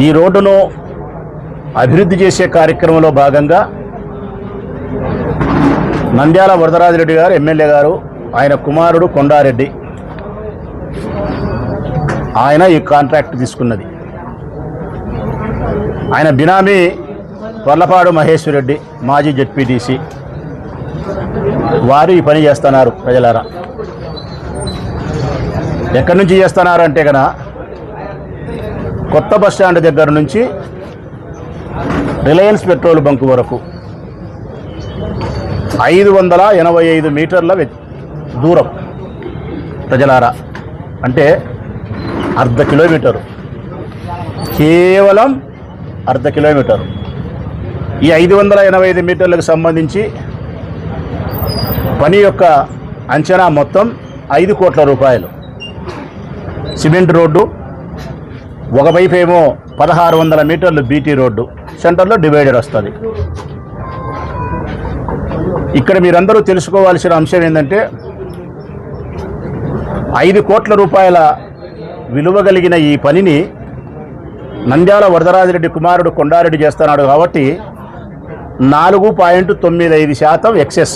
ఈ రోడ్డును అభివృద్ధి చేసే కార్యక్రమంలో భాగంగా నంద్యాల వరదరాజిరెడ్డి గారు ఎమ్మెల్యే గారు, ఆయన కుమారుడు కొండారెడ్డి, ఆయన ఈ కాంట్రాక్ట్ తీసుకున్నది. ఆయన బినామీ వర్లపాడు మహేశ్వర్ రెడ్డి, మాజీ జెడ్పీటీసీ, వారు ఈ పని చేస్తున్నారు. ప్రజలారా, ఎక్కడి నుంచి చేస్తున్నారు అంటే కనుక కొత్త బస్టాండ్ దగ్గర నుంచి రిలయన్స్ పెట్రోల్ బంక్ వరకు 585 మీటర్ల దూరం. ప్రజలారా, అంటే అర్ధ కిలోమీటరు, కేవలం అర్ధ కిలోమీటరు. ఈ 585 మీటర్లకు సంబంధించి పని యొక్క అంచనా మొత్తం 5 కోట్ల రూపాయలు. సిమెంట్ రోడ్డు, ఒకవైపు ఏమో 1600 మీటర్లు బీటీ రోడ్డు, సెంటర్లో డివైడర్ వస్తుంది. ఇక్కడ మీరందరూ తెలుసుకోవాల్సిన అంశం ఏంటంటే 5 కోట్ల రూపాయల విలువ కలిగిన ఈ పనిని నంద్యాల వరదరాజిరెడ్డి కుమారుడు కొండారెడ్డి చేస్తున్నాడు కాబట్టి 4.95% ఎక్సెస్,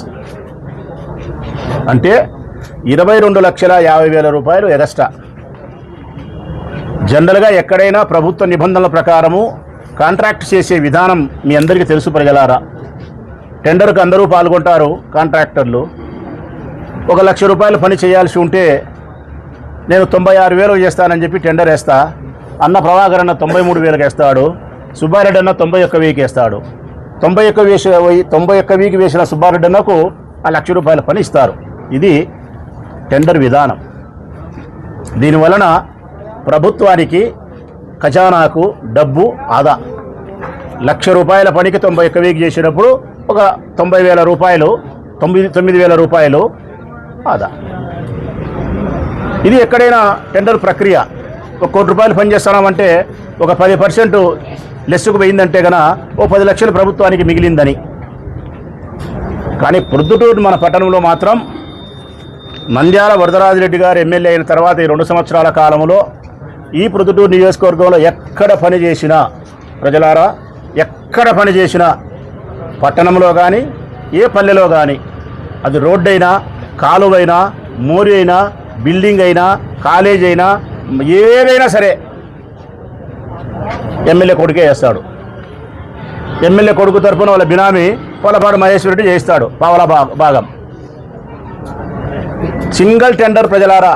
అంటే 22,50,000 రూపాయలు ఎగస్ట్రా. జనరల్గా ఎక్కడైనా ప్రభుత్వ నిబంధనల ప్రకారము కాంట్రాక్ట్ చేసే విధానం మీ అందరికీ తెలుసు. ప్రజలారా, టెండర్కు అందరూ పాల్గొంటారు. కాంట్రాక్టర్లు 1,00,000 రూపాయలు పని చేయాల్సి ఉంటే నేను 96,000 చేస్తానని చెప్పి టెండర్ వేస్తా. అన్న ప్రభాకర్ అన్న 93,000 వేస్తాడు, సుబ్బారెడ్డి అన్న 91,000 వేస్తాడు. 91,000 వేసిన సుబ్బారెడ్డి అన్నకు 1,00,000 రూపాయల పని ఇస్తారు. ఇది టెండర్ విధానం. దీనివలన ప్రభుత్వానికి, ఖజానాకు డబ్బు ఆదా. 1,00,000 రూపాయల పనికి 91,000 చేసినప్పుడు ఒక 90,000 రూపాయలు, 9,000 రూపాయలు ఆదా. ఇది ఎక్కడైనా టెండర్ ప్రక్రియ. 1 కోటి రూపాయలు పని చేస్తున్నామంటే ఒక 10% లెస్సుకు పోయిందంటే కనుక ఓ 10 లక్షలు ప్రభుత్వానికి మిగిలిందని. కానీ ప్రొద్దుటూరు మన పట్టణంలో మాత్రం నంద్యాల వరదరాజిరెడ్డి గారు ఎమ్మెల్యే అయిన తర్వాత ఈ 2 సంవత్సరాల కాలంలో ఈ ప్రొద్దుటూరు నియోజకవర్గంలో ఎక్కడ పని చేసినా, ప్రజలారా, ఎక్కడ పని చేసినా, పట్టణంలో కానీ ఏ పల్లెలో కానీ, అది రోడ్డు అయినా, కాలువైనా, మోరి అయినా, బిల్డింగ్ అయినా, కాలేజ్ అయినా, ఏదైనా సరే ఎమ్మెల్యే కొడుకే చేస్తాడు. ఎమ్మెల్యే కొడుకు తరఫున వాళ్ళ బినామీ వర్లపాడు మహేశ్వర్ రెడ్డి చేయిస్తాడు పావలా భాగం. Single tender. ప్రజలారా,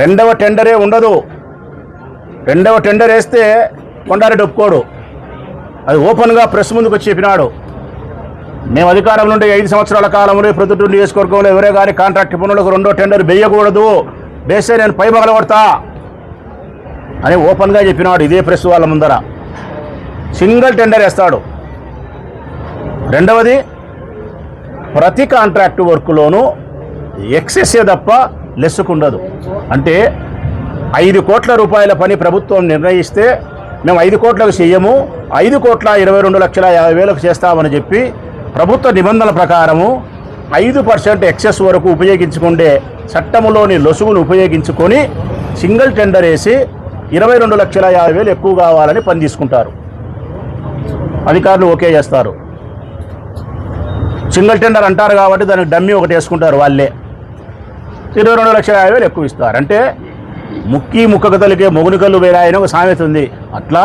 రెండవ టెండరే ఉండదు. రెండవ టెండర్ వేస్తే కొండారెడ్డి ఒప్పుకోడు. అది ఓపెన్గా ప్రెస్ ముందుకు వచ్చి చెప్పినాడు. మేము అధికారంలో ఉండే 5 సంవత్సరాల కాలంలో ప్రొద్దుటూరు నియోజకవర్గంలో ఎవరే కానీ కాంట్రాక్ట్ పనులకు రెండో టెండర్ వేయకూడదు, వేస్తే నేను పై పగలగొడతా అని ఓపెన్గా చెప్పినాడు. ఇదే ప్రెస్ వాళ్ళ ముందర సింగిల్ టెండర్ వేస్తాడు. రెండవది, ప్రతి కాంట్రాక్టు వర్క్లోనూ ఎక్సెస్సే తప్ప లెస్సుకుండదు. అంటే 5 కోట్ల రూపాయల పని ప్రభుత్వం నిర్ణయిస్తే మేము 5 కోట్లకు చెయ్యము, 5,22,50,000 చేస్తామని చెప్పి ప్రభుత్వ నిబంధనల ప్రకారము 5% ఎక్సెస్ వరకు ఉపయోగించుకుంటే చట్టంలోని లొసుగును ఉపయోగించుకొని సింగిల్ టెండర్ వేసి 22,50,000 ఎక్కువ కావాలని పని తీసుకుంటారు. అధికారులు ఓకే చేస్తారు. సింగిల్ టెండర్ అంటారు కాబట్టి దానికి డమ్మీ ఒకటి వేసుకుంటారు వాళ్ళే. 22,50,000 ఎక్కువ ఇస్తారు. అంటే ముక్కి ముక్కగతలకే మొగునికల్లు వేరాయని ఒక సామెత ఉంది. అట్లా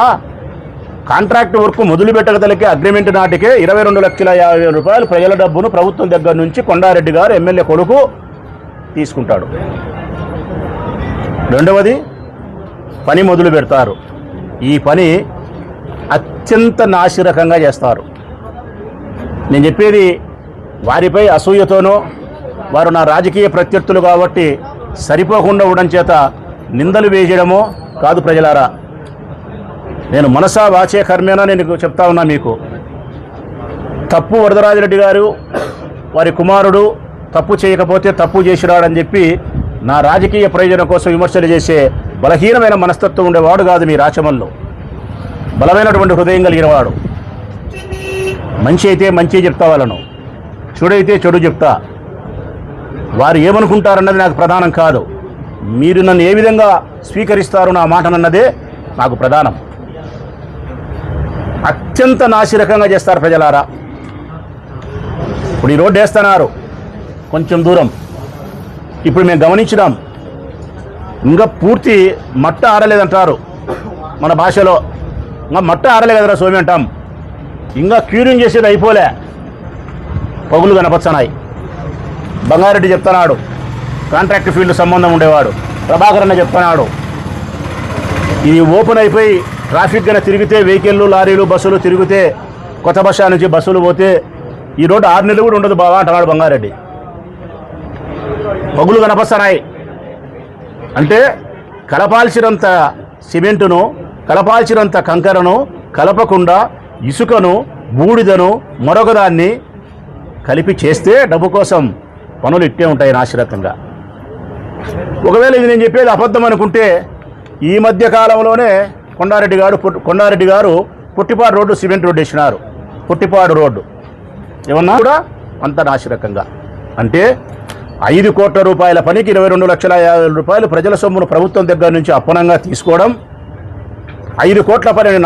కాంట్రాక్ట్ వర్క్ మొదలు పెట్టగతలకే అగ్రిమెంట్ నాటికే 22,50,000 రూపాయలు ప్రజల డబ్బును ప్రభుత్వం దగ్గర నుంచి కొండారెడ్డి గారు ఎమ్మెల్యే కొడుకు తీసుకుంటాడు. రెండవది, పని మొదలు పెడతారు. ఈ పని అత్యంత నాసిరకంగా చేస్తారు. నేను చెప్పేది వారిపై అసూయతోనో, వారు నా రాజకీయ ప్రత్యర్థులు కాబట్టి సరిపోకుండా ఉండడం చేత నిందలు వేయడమో కాదు. ప్రజలారా, నేను మనసా వాచే కర్మేనా నేను చెప్తా ఉన్నా మీకు. తప్పు వరదరాజిరెడ్డి గారు, వారి కుమారుడు తప్పు చేయకపోతే తప్పు చేసిరాడని చెప్పి నా రాజకీయ ప్రయోజనం కోసం విమర్శలు చేసే బలహీనమైన మనస్తత్వం ఉండేవాడు కాదు మీ రాచమల్లో. బలమైనటువంటి హృదయం కలిగిన వాడు. మంచి అయితే మంచి చెప్తా వాళ్ళను, చెడైతే చెడు చెప్తా. వారు ఏమనుకుంటారన్నది నాకు ప్రధానం కాదు. మీరు నన్ను ఏ విధంగా స్వీకరిస్తారు నా మాటనన్నదే నాకు ప్రధానం. అత్యంత నాసిరకంగా చేస్తారు ప్రజలారా. ఇప్పుడు ఈ రోడ్డు వేస్తున్నారు కొంచెం దూరం, ఇప్పుడు మేము గమనించినాం, ఇంకా పూర్తి మట్ట ఆరలేదంటారు మన భాషలో. ఇంకా మట్ట ఆరలే కదరా సోమి అంటాం. ఇంకా క్యూరింగ్ చేసేది అయిపోలే, పగులు కనపచ్చనాయి. బంగారెడ్డి చెప్తున్నాడు, కాంట్రాక్ట్ ఫీల్డ్ సంబంధం ఉండేవాడు. ప్రభాకర్ అన్న చెప్తున్నాడు, ఇది ఓపెన్ అయిపోయి ట్రాఫిక్ కన్నా తిరిగితే, వెహికల్లు లారీలు బస్సులు తిరిగితే, కొత్త బస్ స్టాండ్ నుంచి బస్సులు పోతే ఈ రోడ్డు 6 నెలలు కూడా ఉండదు బావా అంటున్నాడు బంగారెడ్డి. పగులు కనపస్తున్నాయి అంటే కలపాల్సినంత సిమెంటును, కలపాల్సినంత కంకరను కలపకుండా ఇసుకను, బూడిదను, మరొకదాన్ని కలిపి చేస్తే డబ్బు కోసం పనులు ఇట్టే ఉంటాయి నాశరకంగా. ఒకవేళ ఇది నేను చెప్పేది అబద్ధం అనుకుంటే, ఈ మధ్య కాలంలోనే కొండారెడ్డి గారు పుట్టిపాడు రోడ్డు సిమెంట్ రోడ్డు వేసినారు. పుట్టిపాడు రోడ్డు ఏమన్నా కూడా అంత నాశరకంగా. అంటే 5 కోట్ల రూపాయల పనికి 22,50,000 రూపాయలు ప్రజల సొమ్మును ప్రభుత్వం దగ్గర నుంచి అప్పనంగా తీసుకోవడం, 5 కోట్ల పనిని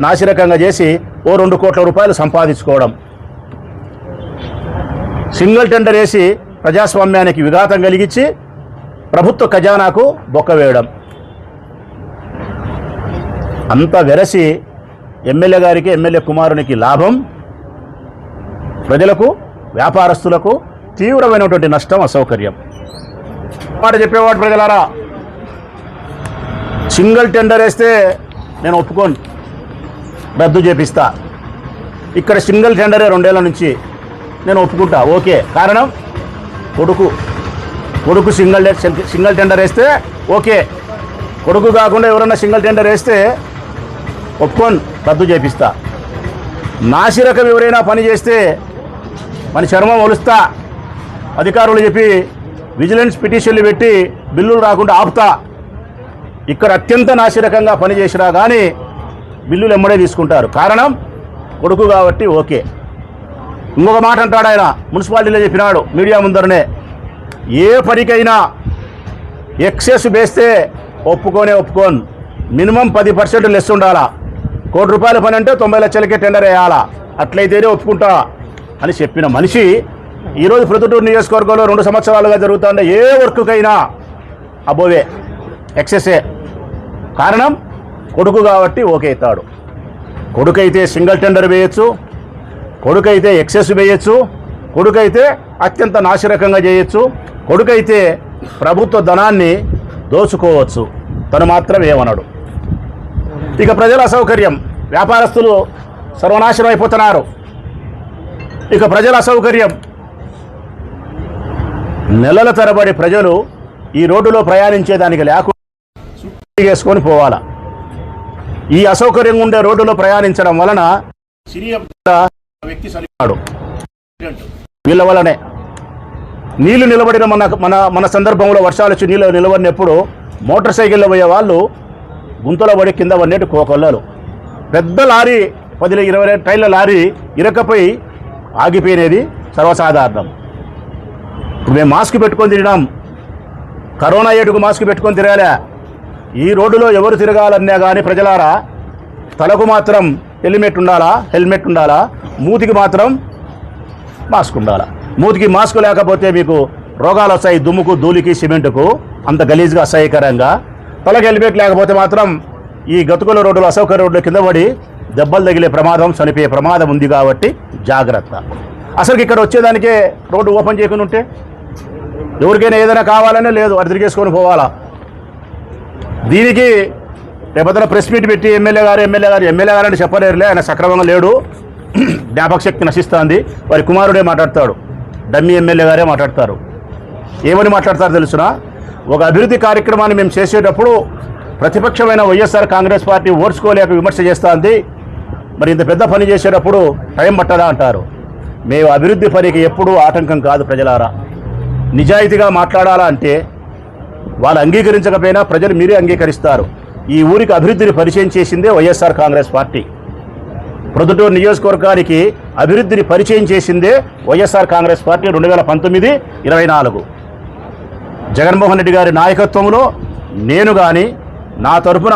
నాశరకంగా చేసి ఓ 2 కోట్ల రూపాయలు సంపాదించుకోవడం, సింగిల్ టెండర్ వేసి ప్రజాస్వామ్యానికి విఘాతం కలిగించి ప్రభుత్వ ఖజానాకు బొక్క వేయడం, అంత వెరసి ఎమ్మెల్యే గారికి, ఎమ్మెల్యే కుమారునికి లాభం, ప్రజలకు, వ్యాపారస్తులకు తీవ్రమైనటువంటి నష్టం, అసౌకర్యం. మాట చెప్పేవాడు ప్రజలారా, సింగిల్ టెండర్ వేస్తే నేను ఒప్పుకోను, రద్దు చేపిస్తా. ఇక్కడ సింగిల్ టెండరే 2 ఏళ్ల నుంచి, నేను ఒప్పుకుంటా, ఓకే. కారణం కొడుకు సింగిల్ టెండర్ వేస్తే ఓకే. కొడుకు కాకుండా ఎవరన్నా సింగిల్ టెండర్ వేస్తే ఒప్పుకొని రద్దు చేపిస్తా. నాసిరకం ఎవరైనా పని చేస్తే మన చర్మం ఒలుస్తా, అధికారులు చెప్పి విజిలెన్స్ పిటిషన్లు పెట్టి బిల్లులు రాకుండా ఆపుతా. ఇక్కడ అత్యంత నాసిరకంగా పనిచేసినా కానీ బిల్లులు ఎమ్మడే తీసుకుంటారు. కారణం కొడుకు కాబట్టి ఓకే. ఇంకొక మాట అంటాడు ఆయన, మున్సిపాలిటీలో చెప్పినాడు మీడియా ముందరనే, ఏ పనికైనా ఎక్సెస్ వేస్తే ఒప్పుకోను, మినిమం 10% లెస్ ఉండాలా. 1 కోటి రూపాయల పని అంటే 90 లక్షలకే టెండర్ వేయాలా, అట్లయితేనే ఒప్పుకుంటా అని చెప్పిన మనిషి ఈరోజు ప్రొద్దుటూరు నియోజకవర్గంలో 2 సంవత్సరాలుగా జరుగుతున్న ఏ వర్క్కైనా అబోవే, ఎక్సెసే. కారణం కొడుకు కాబట్టి ఓకే అవుతాడు. కొడుకైతే సింగిల్ టెండర్ వేయచ్చు, కొడుకైతే ఎక్సెస్ వేయచ్చు, కొడుకైతే అత్యంత నాశరకంగా చేయొచ్చు, కొడుకైతే ప్రభుత్వ ధనాన్ని దోచుకోవచ్చు. తను మాత్రం ఏమన్నాడు. ఇక ప్రజల అసౌకర్యం, వ్యాపారస్తులు సర్వనాశనం అయిపోతున్నారు. ఇక ప్రజల అసౌకర్యం, నెలల తరబడి ప్రజలు ఈ రోడ్డులో ప్రయాణించేదానికి లేకుండా వేసుకొని పోవాలా. ఈ అసౌకర్యంగా ఉండే రోడ్డులో ప్రయాణించడం వలన వ్యక్తి చనిపోయాడు. వీళ్ళ వల్లనే నీళ్లు నిలబడిన మన సందర్భంలో వర్షాలు వచ్చి నీళ్ళు నిలబడినప్పుడు మోటార్ సైకిల్లో పోయే వాళ్ళు గుంతలో పడి కింద పడినట్టు కోకొల్లలు. పెద్ద లారీ 10-20 టైర్ల లారీ ఇరకపోయి ఆగిపోయినది సర్వసాధారణం. ఇప్పుడు మేము మాస్క్ పెట్టుకొని తిరిగినాం, కరోనా ఏటుకు మాస్క్ పెట్టుకొని తిరగాలే. ఈ రోడ్డులో ఎవరు తిరగాలన్నా కానీ ప్రజలారా, తలకు మాత్రం హెల్మెట్ ఉండాలా, మూతికి మాత్రం మాస్క్ ఉండాలా. మూతికి మాస్క్ లేకపోతే మీకు రోగాలు వస్తాయి, దుమ్ముకు, ధూళికి, సిమెంటుకు, అంత గలీజ్గా అసహ్యకరంగా. తలకు హెల్మెట్ లేకపోతే మాత్రం ఈ గతుకుల రోడ్డులో, అసౌకర్య రోడ్ల కింద పడి దెబ్బలు తగిలే ప్రమాదం, చనిపోయే ప్రమాదం ఉంది. కాబట్టి జాగ్రత్త. అసలు ఇక్కడ వచ్చేదానికే రోడ్డు ఓపెన్ చేయకుండా ఉంటే ఎవరికైనా ఏదైనా కావాలనే లేదు, అటు తిరిగేసుకొని పోవాలా. దీనికి రేపొద్దున ప్రెస్ మీట్ పెట్టి ఎమ్మెల్యే గారు అని చెప్పలేరులే, ఆయన సక్రమంగా లేడు, జ్ఞాపక శక్తి నశిస్తుంది, వారి కుమారుడే మాట్లాడతాడు, డమ్మీ ఎమ్మెల్యే గారే మాట్లాడతారు. ఏమని మాట్లాడతారు తెలుసునా? ఒక అభివృద్ధి కార్యక్రమాన్ని మేము చేసేటప్పుడు ప్రతిపక్షమైన వైఎస్ఆర్ కాంగ్రెస్ పార్టీ ఓర్చుకోలేక విమర్శ చేస్తుంది, మరి ఇంత పెద్ద పని చేసేటప్పుడు టైం పట్టదా అంటారు. మేము అభివృద్ధి పనికి ఎప్పుడూ ఆటంకం కాదు ప్రజలారా. నిజాయితీగా మాట్లాడాలా అంటే వాళ్ళు అంగీకరించకపోయినా ప్రజలు మీరే అంగీకరిస్తారు. ఈ ఊరికి అభివృద్ధిని పరిచయం చేసిందే వైఎస్ఆర్ కాంగ్రెస్ పార్టీ. ప్రొద్దుటూరు నియోజకవర్గానికి అభివృద్ధిని పరిచయం చేసిందే వైఎస్ఆర్ కాంగ్రెస్ పార్టీ 2019-24. జగన్మోహన్ రెడ్డి గారి నాయకత్వంలో నేను కానీ, మా తరపున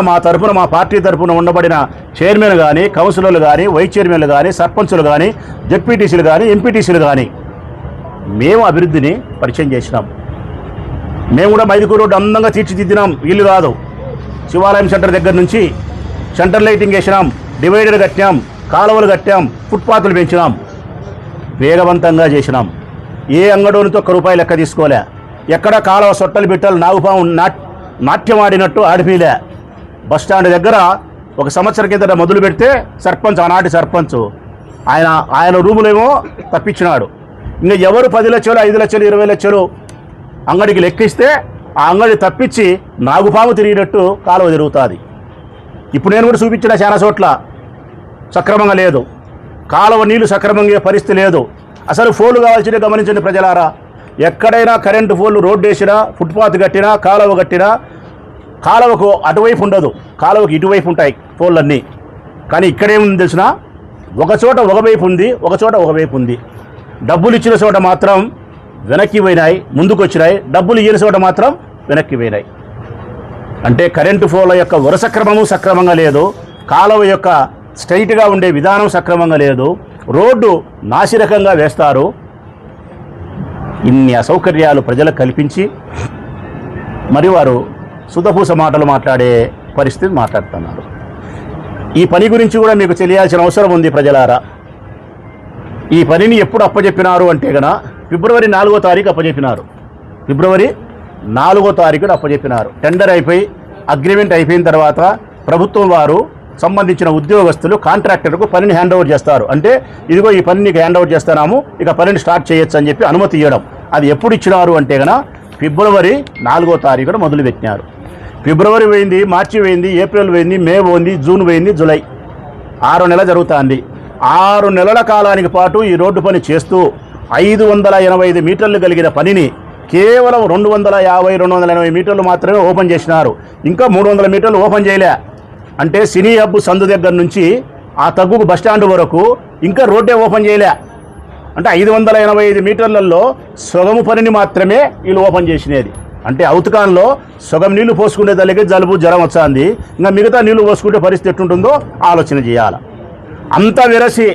మా పార్టీ తరపున ఉండబడిన చైర్మన్ కానీ, కౌన్సిలర్లు కానీ, వైస్ చైర్మన్లు కానీ, సర్పంచులు కానీ, జెడ్పీటీసీలు కానీ, ఎంపీటీసీలు కానీ మేము అభివృద్ధిని పరిచయం చేసినాం. మేము కూడా మైదుకూరు రోడ్డు అందంగా తీర్చిదిద్దినాం. వీళ్ళు కాదు, శివాలయం సెంటర్ దగ్గర నుంచి సెంటర్ లైటింగ్ వేసినాం, డివైడర్ కట్టాం, కాలువలు కట్టాం, ఫుట్పాత్లు పెంచినాం, వేగవంతంగా చేసినాం. ఏ అంగడోనితో ఒక్క రూపాయి లెక్క తీసుకోలే. ఎక్కడ కాలువ సొట్టలు బిట్టలు నాగుపాము నాట్యం ఆడినట్టు ఆడిపీలే. బస్టాండ్ దగ్గర ఒక సంవత్సరం కిందట మొదలు పెడితే సర్పంచ్, ఆనాటి సర్పంచ్ ఆయన రూములేమో తప్పించినాడు. ఇంకా ఎవరు 10 లక్షలు, 5 లక్షలు, 20 లక్షలు అంగడికి లెక్కిస్తే ఆ అంగడి తప్పించి నాగుపాము తిరిగినట్టు కాలువ తిరుగుతుంది. ఇప్పుడు నేను కూడా చూపించిన చాలా చోట్ల సక్రమంగా లేదు, కాలువ నీళ్లు సక్రమంగా పరిస్థితి లేదు. అసలు ఫోన్లు కావాల్సిందే. గమనించండి ప్రజలారా, ఎక్కడైనా కరెంటు ఫోన్లు రోడ్డు వేసినా, ఫుట్పాత్ కట్టినా, కాలువ కట్టినా కాలువకు అటువైపు ఉండదు, కాలువకు ఇటువైపు ఉంటాయి ఫోన్లన్నీ. కానీ ఇక్కడేముంది తెలిసిన, ఒక చోట ఒకవైపు ఉంది, ఒక చోట ఒకవైపు ఉంది. డబ్బులు ఇచ్చిన చోట మాత్రం వెనక్కి పోయినాయి, ముందుకు వచ్చినాయి. డబ్బులు ఇయ్యని చోట మాత్రం వెనక్కి పోయినాయి. అంటే కరెంటు ఫోన్ల యొక్క వరుస క్రమము సక్రమంగా లేదు, కాలువ యొక్క స్ట్రైట్గా ఉండే విధానం సక్రమంగా లేదు, రోడ్డు నాసిరకంగా వేస్తారు. ఇన్ని అసౌకర్యాలు ప్రజలకు కల్పించి మరి వారు సుధపూస మాటలు మాట్లాడే పరిస్థితి మాట్లాడుతున్నారు. ఈ పని గురించి కూడా మీకు తెలియాల్సిన అవసరం ఉంది ప్రజలారా. ఈ పనిని ఎప్పుడు అప్పచెప్పినారు అంటే గన ఫిబ్రవరి 4వ తారీఖు అప్పచెప్పినారు. ఫిబ్రవరి 4వ తారీఖున అప్పచెప్పినారు. టెండర్ అయిపోయి అగ్రిమెంట్ అయిపోయిన తర్వాత ప్రభుత్వం వారు సంబంధించిన ఉద్యోగస్తులు కాంట్రాక్టర్కు పనిని హ్యాండ్ ఓవర్ చేస్తారు. అంటే ఇదిగో ఈ పని నీకు హ్యాండ్ ఓవర్ చేస్తున్నాము, ఇక పనిని స్టార్ట్ చేయొచ్చు అని చెప్పి అనుమతి ఇవ్వడం. అది ఎప్పుడు ఇచ్చినారు అంటే గన ఫిబ్రవరి 4వ తారీఖున మొదలుపెట్టినారు. ఫిబ్రవరి పోయింది, మార్చి పోయింది, ఏప్రిల్ పోయింది, మే పోయింది, జూన్ పోయింది, జూలై, 6 నెలలు జరుగుతుంది. 6 నెలల కాలానికి పాటు ఈ రోడ్డు పని చేస్తూ 585 మీటర్లు కలిగిన పనిని కేవలం 250-280 మీటర్లు మాత్రమే ఓపెన్ చేసినారు. ఇంకా 300 మీటర్లు ఓపెన్ చేయలే. అంటే సినీ హబ్ సందు దగ్గర నుంచి ఆ తగ్గుకు బస్టాండ్ వరకు ఇంకా రోడ్డే ఓపెన్ చేయలే. అంటే 585 మీటర్లలో సగము పనిని మాత్రమే వీళ్ళు ఓపెన్ చేసినది. అంటే అవుతుకాన్లో సగం నీళ్లు పోసుకునే తల్లికి జలుబు జ్వరం వచ్చింది, ఇంకా మిగతా నీళ్లు పోసుకుంటే పరిస్థితి ఎట్టుంటుందో ఆలోచన చేయాలి. అంతా విరసి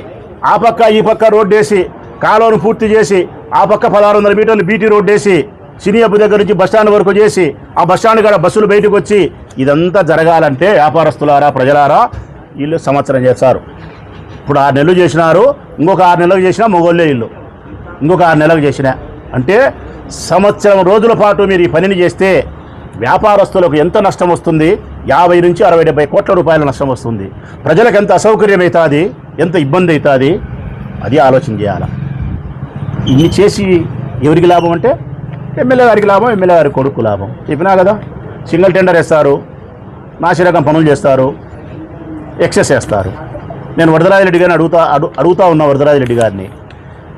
ఆ పక్క ఈ పక్క రోడ్డు వేసి కాలువను పూర్తి చేసి ఆ పక్క 1600 మీటర్లు బీటీ రోడ్డు వేసి సినీ హబ్ దగ్గర నుంచి బస్టాండ్ వరకు చేసి ఆ బస్టాండ్ కాడ బస్సులు బయటకు వచ్చి ఇదంతా జరగాలంటే వ్యాపారస్తులారా, ప్రజలారా, వీళ్ళు సంవత్సరం చేస్తారు. ఇప్పుడు 6 నెలలు చేసినారు, ఇంకొక 6 నెలలకు చేసినా మొగోళ్ళే ఇల్లు, ఇంకొక 6 నెలలకు చేసిన అంటే సంవత్సరం రోజుల పాటు మీరు ఈ పనిని చేస్తే వ్యాపారస్తులకు ఎంత నష్టం వస్తుంది? 50 నుంచి 60-70 కోట్ల రూపాయల నష్టం వస్తుంది. ప్రజలకు ఎంత అసౌకర్యం అవుతుంది, ఎంత ఇబ్బంది అవుతుంది, అది ఆలోచన చేయాలి. ఇన్ని చేసి ఎవరికి లాభం అంటే ఎమ్మెల్యే గారికి లాభం, ఎమ్మెల్యే గారి కొడుకు లాభం. చెప్పినా కదా, సింగిల్ టెండర్ వేస్తారు, నాసిరకం పనులు చేస్తారు, ఎక్సెస్ చేస్తారు. నేను వరదరాజిరెడ్డి గారిని అడుగుతా ఉన్నా, వరదరాజిరెడ్డి గారిని